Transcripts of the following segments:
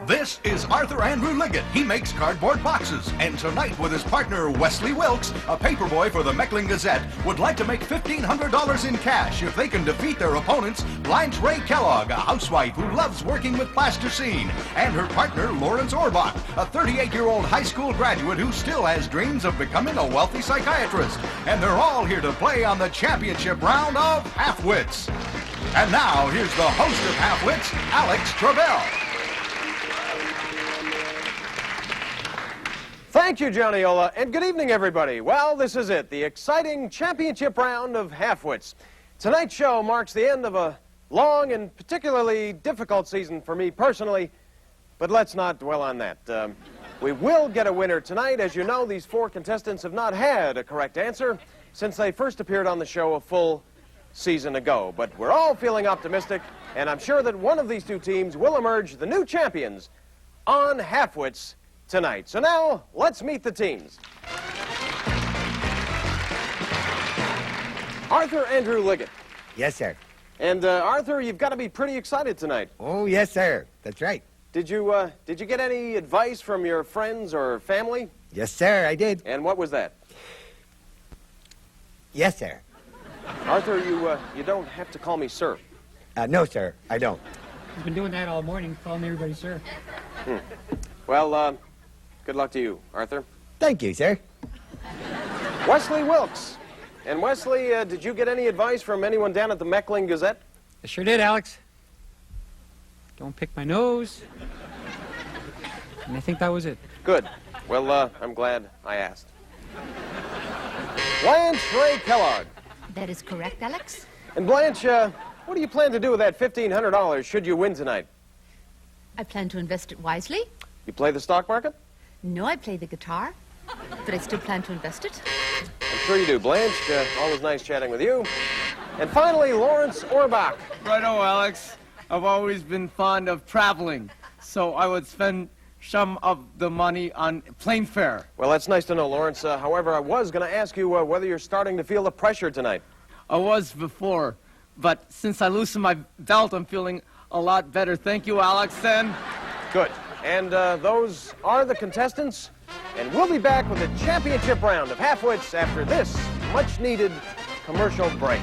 This is Arthur Andrew Liggett. He makes cardboard boxes. And tonight, with his partner, Wesley Wilkes, a paperboy for the Meckling Gazette, would like to make $1,500 in cash if they can defeat their opponents, Blanche Ray Kellogg, a housewife who loves working with plasticine, and her partner, Lawrence Orbach, a 38-year-old high school graduate who still has dreams of becoming a wealthy psychiatrist. And they're all here to play on the championship round of half-wits. And now, here's the host of half-wits, Alex Trebel. Thank you, Johnny Ola, and good evening, everybody. Well, this is it, the exciting championship round of half-wits. Tonight's show marks the end of a long and particularly difficult season for me personally, but let's not dwell on that. We will get a winner tonight. As you know, these four contestants have not had a correct answer since they first appeared on the show a full season ago. But we're all feeling optimistic, and I'm sure that one of these two teams will emerge the new champions on half-wits tonight. So now, let's meet the teams. Arthur Andrew Liggett. Yes, sir. And Arthur, you've got to be pretty excited tonight. Oh, yes, sir. That's right. Did you get any advice from your friends or family? Yes, sir, I did. And what was that? Yes, sir. Arthur, you don't have to call me sir. No, sir, I don't. He's been doing that all morning, calling everybody sir. Well, good luck to you, Arthur. Thank you, sir. Wesley Wilkes. And Wesley, did you get any advice from anyone down at the Meckling Gazette? I sure did, Alex. Don't pick my nose. And I think that was it. Good. Well, I'm glad I asked. Blanche Ray Kellogg. That is correct, Alex. And Blanche, what do you plan to do with that $1,500 should you win tonight? I plan to invest it wisely. You play the stock market? No, I play the guitar, but I still plan to invest it. I'm sure you do, Blanche. Always nice chatting with you. And finally, Lawrence Orbach. Righto, Alex. I've always been fond of traveling, so I would spend some of the money on plane fare. Well, that's nice to know, Lawrence. However, I was going to ask you whether you're starting to feel the pressure tonight. I was before, but since I loosened my belt, I'm feeling a lot better. Thank you, Alex, then. Good. And those are the contestants. And we'll be back with the championship round of half-wits after this much-needed commercial break.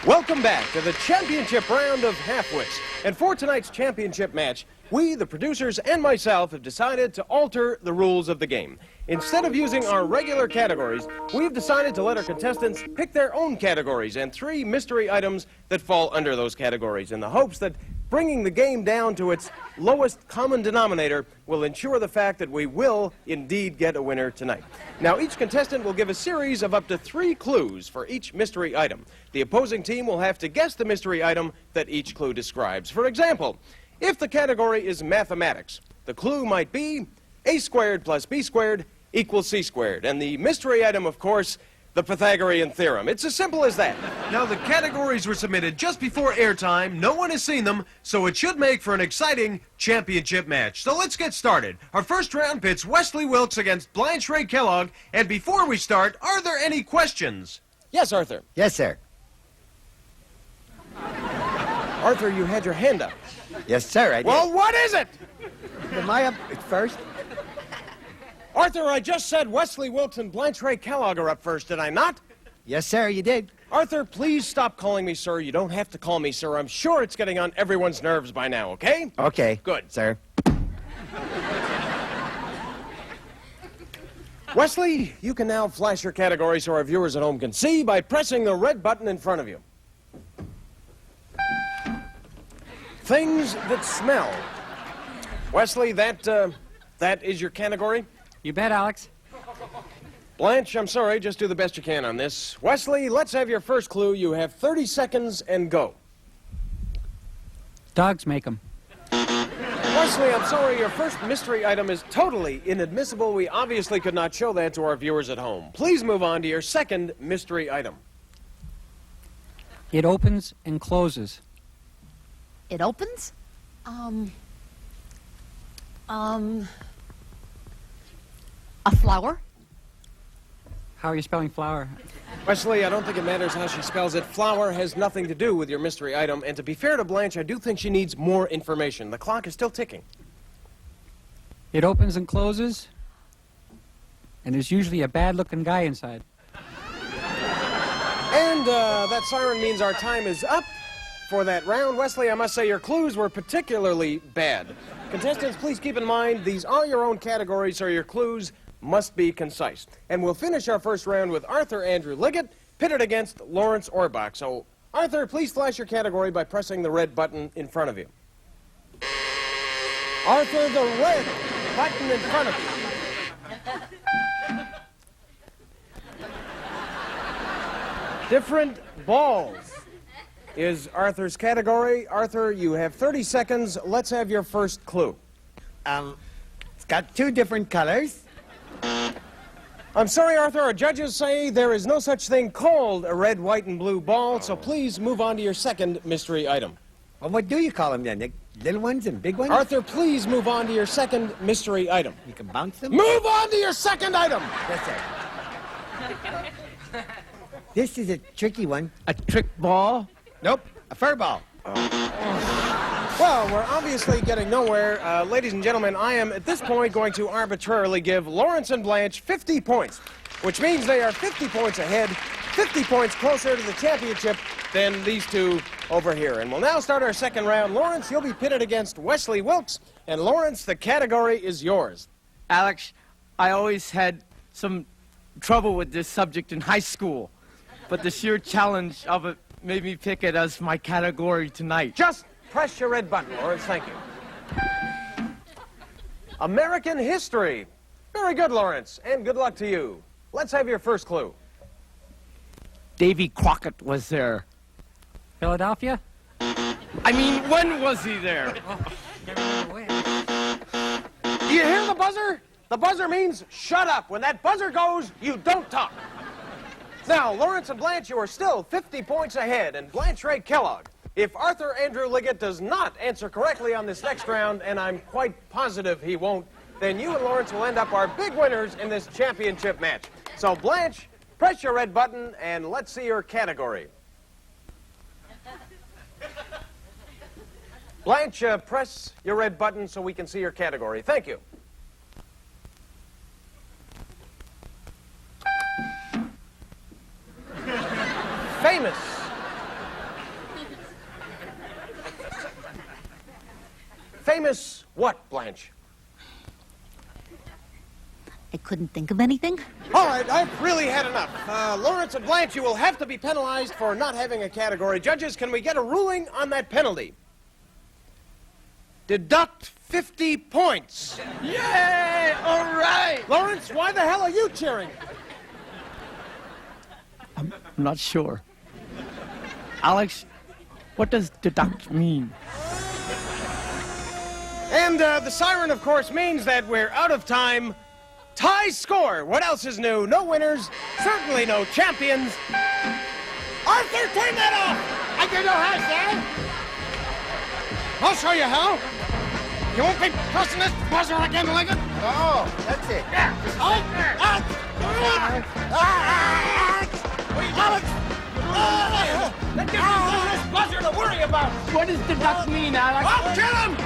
Welcome back to the championship round of half-wits. And for tonight's championship match, we, the producers, and myself have decided to alter the rules of the game. Instead of using our regular categories, we've decided to let our contestants pick their own categories and 3 mystery items that fall under those categories in the hopes that bringing the game down to its lowest common denominator will ensure the fact that we will indeed get a winner tonight. Now, each contestant will give a series of up to 3 clues for each mystery item. The opposing team will have to guess the mystery item that each clue describes. For example, if the category is mathematics, the clue might be a squared plus b squared equals c squared. And the mystery item, of course, the Pythagorean theorem. It's as simple as that. Now, the categories were submitted just before airtime. No one has seen them, so it should make for an exciting championship match. So let's get started. Our first round pits Wesley Wilkes against Blanche Ray Kellogg. And before we start, are there any questions? Yes, Arthur. Yes, sir. Arthur, you had your hand up. Yes, sir, I did. Well, what is it? Am I up first? Arthur, I just said Wesley Wilkes and Blanche Ray Kellogg are up first, did I not? Yes, sir, you did. Arthur, please stop calling me sir. You don't have to call me sir. I'm sure it's getting on everyone's nerves by now, okay? Okay. Good. Sir. Wesley, you can now flash your category so our viewers at home can see by pressing the red button in front of you. Things that smell. Wesley, that is your category? You bet, Alex. Blanche, I'm sorry, just do the best you can on this. Wesley, let's have your first clue. You have 30 seconds and go. Dogs make them. Wesley, I'm sorry, your first mystery item is totally inadmissible. We obviously could not show that to our viewers at home. Please move on to your second mystery item. It opens and closes. It opens? A flower? How are you spelling flower? Wesley, I don't think it matters how she spells it. Flower has nothing to do with your mystery item. And to be fair to Blanche, I do think she needs more information. The clock is still ticking. It opens and closes, and there's usually a bad-looking guy inside. And that siren means our time is up for that round. Wesley, I must say your clues were particularly bad. Contestants, please keep in mind these are your own categories, so your clues must be concise. And we'll finish our first round with Arthur Andrew Liggett pitted against Lawrence Orbach. So, Arthur, please flash your category by pressing the red button in front of you. Arthur, the red button in front of you. Different balls is Arthur's category. Arthur, you have 30 seconds. Let's have your first clue. It's got 2 different colors. I'm sorry, Arthur. Our judges say there is no such thing called a red, white, and blue ball, so please move on to your second mystery item. Well, what do you call them then? The little ones and big ones? Arthur, please move on to your second mystery item. You can bounce them? Move on to your second item! Yes, sir. This is a tricky one. A trick ball? Nope, a fur ball. Well, we're obviously getting nowhere. Ladies and gentlemen, I am at this point going to arbitrarily give Lawrence and Blanche 50 points, which means they are 50 points ahead, 50 points closer to the championship than these two over here. And we'll now start our second round. Lawrence, you'll be pitted against Wesley Wilkes. And Lawrence, the category is yours. Alex, I always had some trouble with this subject in high school, but the sheer challenge of it made me pick it as my category tonight. Just press your red button, Lawrence. Thank you. American history. Very good, Lawrence. And good luck to you. Let's have your first clue. Davy Crockett was there. Philadelphia? I mean, when was he there? Can't remember when. Do you hear the buzzer? The buzzer means shut up. When that buzzer goes, you don't talk. Now, Lawrence and Blanche, you are still 50 points ahead. And Blanche Ray Kellogg, if Arthur Andrew Liggett does not answer correctly on this next round, and I'm quite positive he won't, then you and Lawrence will end up our big winners in this championship match. So, Blanche, press your red button, and let's see your category. Blanche, press your red button so we can see your category. Thank you. Famous. Famous what, Blanche? I couldn't think of anything. All right, I've really had enough. Lawrence and Blanche, you will have to be penalized for not having a category. Judges, can we get a ruling on that penalty? Deduct 50 points. Yay! All right! Lawrence, why the hell are you cheering? I'm not sure. Alex, what does deduct mean? And the siren, of course, means that we're out of time. Tie score. What else is new? No winners. Certainly no champions. Arthur, turn that off! I don't know how, sir. I'll show you how. You won't be pressing this buzzer again, Liggett. Oh, that's it. Yeah. That gives you this buzzer to worry about. What does deduct mean, Alex? I'll kill him!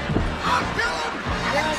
I'll kill him! Alex?